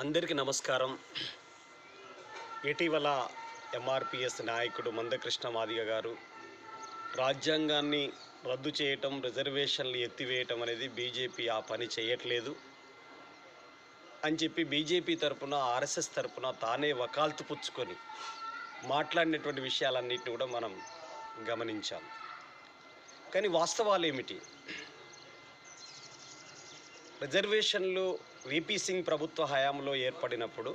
అందరికీ నమస్కారం. ఇటీవల ఎంఆర్పిఎస్ నాయకుడు మందకృష్ణ మాదిగ గారు రాజ్యాంగాన్ని రద్దు చేయటం, రిజర్వేషన్లు ఎత్తివేయటం అనేది బీజేపీ ఆ పని చేయట్లేదు అని చెప్పి బీజేపీ తరపున, ఆర్ఎస్ఎస్ తరపున తానే వకాల్తు పుచ్చుకొని మాట్లాడినటువంటి విషయాలన్నింటినీ కూడా మనం గమనించాం. కానీ వాస్తవాలు ఏమిటి? రిజర్వేషన్లు వీపీ సింగ్ ప్రభుత్వ హయాంలో ఏర్పడినప్పుడు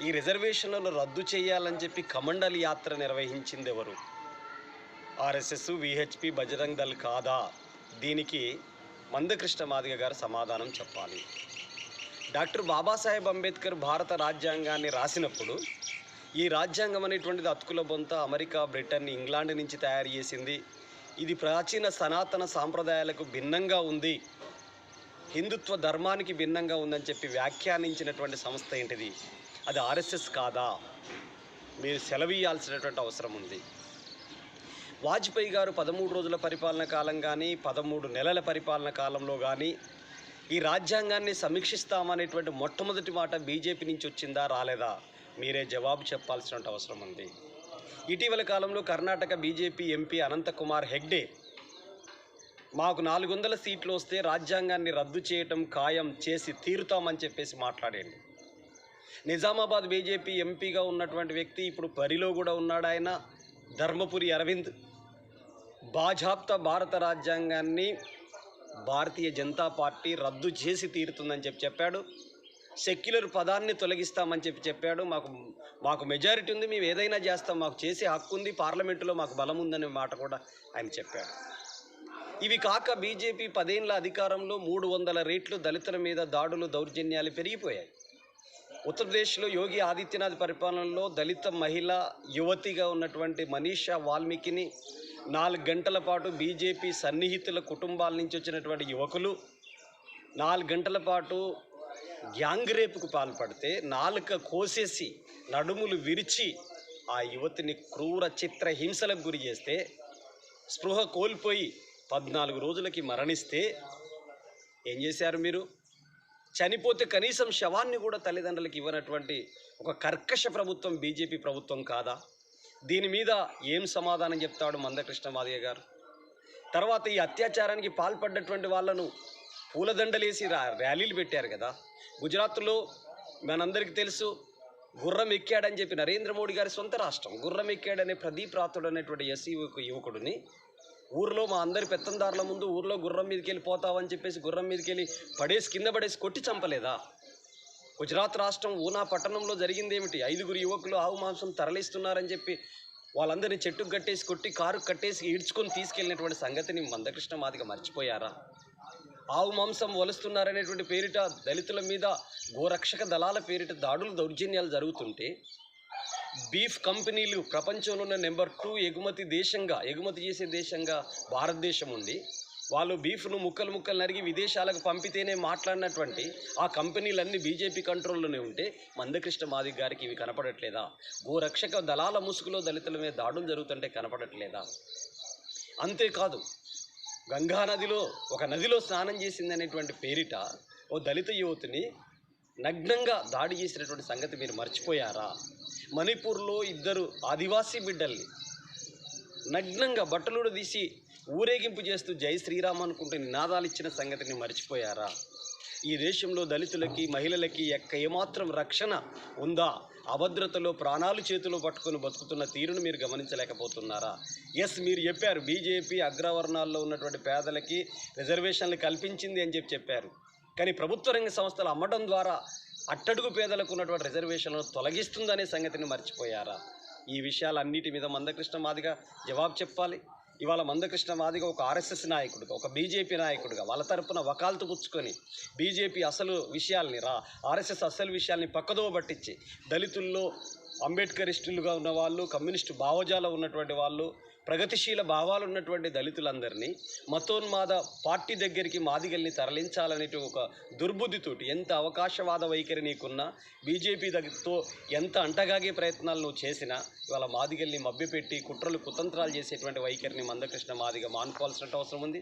ఈ రిజర్వేషన్లను రద్దు చేయాలని చెప్పి కమండల్ యాత్ర నిర్వహించింది ఎవరు? ఆర్ఎస్ఎస్, విహెచ్పి, బజరంగ్ దళ్ కాదా? దీనికి మందకృష్ణ మాదిగ గారు సమాధానం చెప్పాలి. డాక్టర్ బాబాసాహెబ్ అంబేద్కర్ భారత రాజ్యాంగాన్ని రాసినప్పుడు ఈ రాజ్యాంగం అనేటువంటిది అతుకుల బొంత అమెరికా, బ్రిటన్, ఇంగ్లాండ్ నుంచి తయారు చేసింది, ఇది ప్రాచీన సనాతన సాంప్రదాయాలకు భిన్నంగా ఉంది, హిందుత్వ ధర్మానికి భిన్నంగా ఉందని చెప్పి వ్యాఖ్యానించినటువంటి సంస్థ ఏంటిది? అది ఆర్ఎస్ఎస్ కాదా? మీరు సెలవీయాల్సినటువంటి అవసరం ఉంది. వాజ్పేయి గారు 13 రోజుల పరిపాలన కాలం కానీ 13 నెలల పరిపాలన కాలంలో కానీ ఈ రాజ్యాంగాన్ని సమీక్షిస్తామనేటువంటి మొట్టమొదటి మాట బీజేపీ నుంచి వచ్చిందా, రాలేదా? మీరే జవాబు చెప్పాల్సిన అవసరం ఉంది. ఇటీవల కాలంలో కర్ణాటక బీజేపీ ఎంపీ అనంతకుమార్ హెగ్డే మాకు 400 సీట్లు వస్తే రాజ్యాంగాన్ని రద్దు చేయటం ఖాయం, చేసి తీరుతామని చెప్పేసి మాట్లాడండి. నిజామాబాద్ బీజేపీ ఎంపీగా ఉన్నటువంటి వ్యక్తి ఇప్పుడు బరిలో కూడా ఉన్నాడు. ఆయన ధర్మపురి అరవింద్ బాజాప్తా భారత రాజ్యాంగాన్ని భారతీయ జనతా పార్టీ రద్దు చేసి తీరుతుందని చెప్పాడు. సెక్యులర్ పదాన్ని తొలగిస్తామని చెప్పాడు. మాకు మెజారిటీ ఉంది, మేము ఏదైనా చేస్తాం, మాకు చేసే హక్కు ఉంది, పార్లమెంటులో మాకు బలం ఉందనే మాట కూడా ఆయన చెప్పాడు. ఇవి కాక బీజేపీ 10 ఏళ్ల అధికారంలో 300 రెట్లు దళితుల మీద దాడులు, దౌర్జన్యాలు పెరిగిపోయాయి. ఉత్తరప్రదేశ్లో యోగి ఆదిత్యనాథ్ పరిపాలనలో దళిత మహిళ యువతిగా ఉన్నటువంటి మనీషా వాల్మీకిని 4 గంటల పాటు బీజేపీ సన్నిహితుల కుటుంబాల నుంచి వచ్చినటువంటి యువకులు 4 గంటల పాటు గ్యాంగ్ రేపుకు పాల్పడితే నాలుక కోసేసి నడుములు విరిచి ఆ యువతిని క్రూర చిత్ర హింసలకు గురి చేస్తే స్పృహ కోల్పోయి 14 రోజులకి మరణిస్తే ఏం చేశారు మీరు? చనిపోతే కనీసం శవాన్ని కూడా తల్లిదండ్రులకు ఇవ్వనటువంటి ఒక కర్కశ ప్రభుత్వం బీజేపీ ప్రభుత్వం కాదా? దీని మీద ఏం సమాధానం చెప్తాడు మందకృష్ణ మాదిగ గారు? తర్వాత ఈ అత్యాచారానికి పాల్పడ్డటువంటి వాళ్ళను పూలదండలేసి ర్యాలీలు పెట్టారు కదా. గుజరాత్లో మనందరికీ తెలుసు, గుర్రం ఎక్కాడని చెప్పి నరేంద్ర మోడీ గారి సొంత రాష్ట్రం, గుర్రం ఎక్కాడనే ప్రదీప్ రాథోడ్ అనేటువంటి ఎస్సీ యువకుడిని ఊర్లో మా అందరి పెత్తందారుల ముందు ఊర్లో గుర్రం మీదకి వెళ్ళి పోతావని చెప్పేసి గుర్రం మీదకి వెళ్ళి కింద పడేసి కొట్టి చంపలేదా? గుజరాత్ రాష్ట్రం ఊనా పట్టణంలో జరిగింది ఏమిటి? 5 యువకులు ఆవు మాంసం తరలిస్తున్నారని చెప్పి వాళ్ళందరినీ చెట్టుకు కట్టేసి కొట్టి కారు కట్టేసి ఈడ్చుకొని తీసుకెళ్ళినటువంటి సంగతిని మందకృష్ణ మాదిగ మర్చిపోయారా? ఆవు మాంసం వలుస్తున్నారనేటువంటి పేరిట దళితుల మీద గోరక్షక దళాల పేరిట దాడులు, దౌర్జన్యాలు జరుగుతుంటే బీఫ్ కంపెనీలు ప్రపంచంలోనే నెంబర్ 2 ఎగుమతి చేసే దేశంగా భారతదేశం ఉంది. వాళ్ళు బీఫ్ను ముక్కలు నరిగి విదేశాలకు పంపితేనే మాట్లాడినటువంటి ఆ కంపెనీలన్నీ బీజేపీ కంట్రోల్లోనే ఉంటే మందకృష్ణ మాదిగ గారికి ఇవి కనపడట్లేదా? గోరక్షక దళాల ముసుగులో దళితుల మీద దాడులు జరుగుతుంటే కనపడట్లేదా? అంతేకాదు, గంగా నదిలో ఒక నదిలో స్నానం చేసిందనేటువంటి పేరిట ఓ దళిత యువతిని నగ్నంగా దాడి చేసినటువంటి సంగతి మీరు మర్చిపోయారా? మణిపూర్లో 2 ఆదివాసీ బిడ్డల్ని నగ్నంగా బట్టలుడు తీసి ఊరేగింపు చేస్తూ జై శ్రీరామ్ అనుకుంటూ నినాదాలు ఇచ్చిన సంగతిని మర్చిపోయారా? ఈ దేశంలో దళితులకి, మహిళలకి ఏమాత్రం రక్షణ ఉందా? అభద్రతలో ప్రాణాలు చేతిలో పట్టుకొని బతుకుతున్న తీరును మీరు గమనించలేకపోతున్నారా? ఎస్, మీరు చెప్పారు బీజేపీ అగ్రవర్ణాల్లో ఉన్నటువంటి పేదలకి రిజర్వేషన్లు కల్పించింది అని చెప్పారు. కానీ ప్రభుత్వ రంగ సంస్థలు అమ్మడం ద్వారా అట్టడుగు పేదలకు ఉన్నటువంటి రిజర్వేషన్లను తొలగిస్తుందనే సంగతిని మర్చిపోయారా? ఈ విషయాలన్నిటి మీద మందకృష్ణ మాదిగ జవాబు చెప్పాలి. ఇవాళ మందకృష్ణ మాదిగ ఒక ఆర్ఎస్ఎస్ నాయకుడిగా, ఒక బీజేపీ నాయకుడిగా వాళ్ళ తరపున వకాల్తు పుచ్చుకొని బీజేపీ అసలు విషయాల్ని ఆర్ఎస్ఎస్ అసలు విషయాల్ని పక్కదోవ పట్టించి దళితుల్లో అంబేద్కరిస్టులుగా ఉన్నవాళ్ళు, కమ్యూనిస్టు భావజాలం ఉన్నటువంటి వాళ్ళు, ప్రగతిశీల భావాలు ఉన్నటువంటి దళితులందరినీ మతోన్మాద పార్టీ దగ్గరికి మాదిగల్ని తరలించాలనే ఒక దుర్బుద్ధితోటి, ఎంత అవకాశవాద వైఖరి నీకున్నా, బీజేపీ దగ్గరతో ఎంత అంటగాగే ప్రయత్నాలు నువ్వు చేసినా ఇవాళ మాదిగల్ని మభ్యపెట్టి కుట్రలు కుతంత్రాలు చేసేటువంటి వైఖరిని మందకృష్ణ మాదిగ మానుకోవాల్సిన అవసరం ఉంది.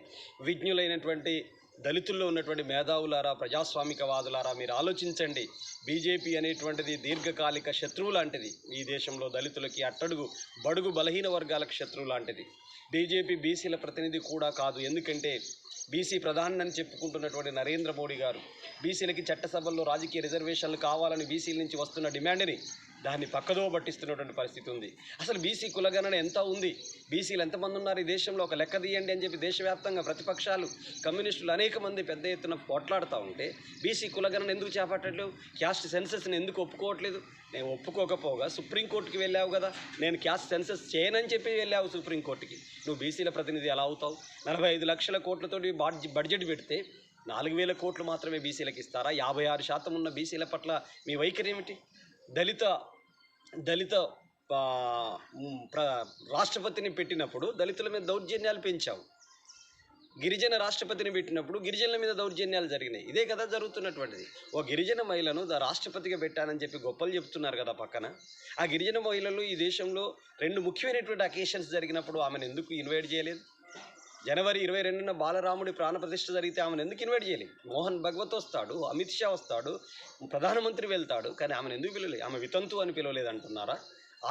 విజ్ఞులైనటువంటి దళితుల్లో ఉన్నటువంటి మేధావులారా, ప్రజాస్వామికవాదులారా, మీరు ఆలోచించండి. బీజేపీ అనేటువంటిది దీర్ఘకాలిక శత్రువు లాంటిది. ఈ దేశంలో దళితులకి, అట్టడుగు బడుగు బలహీన వర్గాలకు శత్రువు లాంటిది. బీజేపీ బీసీల ప్రతినిధి కూడా కాదు. ఎందుకంటే బీసీ ప్రధాని అని చెప్పుకుంటున్నటువంటి నరేంద్ర మోడీ గారు బీసీలకి చట్టసభల్లో రాజకీయ రిజర్వేషన్లు కావాలని బీసీల నుంచి వస్తున్న డిమాండ్ని దాన్ని పక్కదో పట్టిస్తున్నటువంటి పరిస్థితి ఉంది. అసలు బీసీ కులగణన ఎంత ఉంది, బీసీలు ఎంతమంది ఉన్నారు ఈ దేశంలో ఒక లెక్క తీయండి అని చెప్పి దేశవ్యాప్తంగా ప్రతిపక్షాలు, కమ్యూనిస్టులు అనేక మంది పెద్ద ఎత్తున పోట్లాడుతూ ఉంటే బీసీ కులగణన ఎందుకు చేపట్టట్లేదు? క్యాస్ట్ సెన్సస్ని ఎందుకు ఒప్పుకోవట్లేదు? నేను ఒప్పుకోకపోగా సుప్రీంకోర్టుకి వెళ్ళావు కదా, నేను క్యాస్ట్ సెన్సస్ చేయనని చెప్పి వెళ్ళావు సుప్రీంకోర్టుకి. నువ్వు బీసీల ప్రతినిధి ఎలా అవుతావు? 45 లక్షల కోట్లతోటి బడ్జెట్ పెడితే 4,000 కోట్లు మాత్రమే బీసీలకు ఇస్తారా? 56% ఉన్న బీసీల పట్ల మీ వైఖరి ఏమిటి? దళిత రాష్ట్రపతిని పెట్టినప్పుడు దళితుల మీద దౌర్జన్యాలు పెంచావు. గిరిజన రాష్ట్రపతిని పెట్టినప్పుడు గిరిజనుల మీద దౌర్జన్యాలు జరిగినాయి. ఇదే కదా జరుగుతున్నటువంటిది. ఓ గిరిజన మహిళను రాష్ట్రపతిగా పెట్టానని చెప్పి గొప్పలు చెప్తున్నారు కదా పక్కన. ఆ గిరిజన మహిళలు ఈ దేశంలో 2 ముఖ్యమైనటువంటి అకేషన్స్ జరిగినప్పుడు ఆమెను ఎందుకు ఇన్వైట్ చేయలేదు? జనవరి 22న బాలరాముడి ప్రాణప్రతిష్ఠ జరిగితే ఆమెను ఎందుకు ఇన్వైట్ చేయలేదు? మోహన్ భగవత్ వస్తాడు, అమిత్ షా వస్తాడు, ప్రధానమంత్రి వెళ్తాడు, కానీ ఆమెను ఎందుకు పిలవలేదు? ఆమె వితంతు అని పిలవలేదంటున్నారా?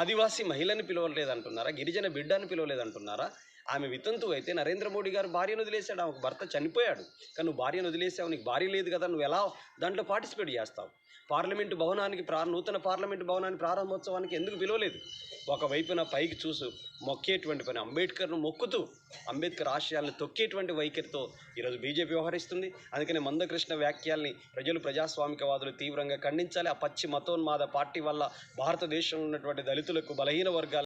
ఆదివాసీ మహిళని పిలవలేదంటున్నారా? గిరిజన బిడ్డని పిలవలేదంటున్నారా? ఆమె వితంతు అయితే నరేంద్ర మోడీ గారు భార్యను వదిలేశాడు, ఆమెకు భర్త చనిపోయాడు. కానీ నువ్వు భార్యను వదిలేసావు, నీకు భార్య లేదు కదా, నువ్వు ఎలా దాంట్లో పార్టిసిపేట్ చేస్తావు? నూతన పార్లమెంటు భవనానికి ప్రారంభోత్సవానికి ఎందుకు పిలవలేదు? ఒకవైపున పైకి చూసు మొక్కేటువంటి పని, అంబేద్కర్ను మొక్కుతూ అంబేద్కర్ ఆశయాలను తొక్కేటువంటి వైఖరితో ఈరోజు బీజేపీ వ్యవహరిస్తుంది. అందుకని మందకృష్ణ వ్యాఖ్యల్ని ప్రజాస్వామికవాదులు తీవ్రంగా ఖండించాలి. ఆ పచ్చి మతోన్మాద పార్టీ వల్ల భారతదేశంలో ఉన్నటువంటి దళితులకు, బలహీన వర్గాల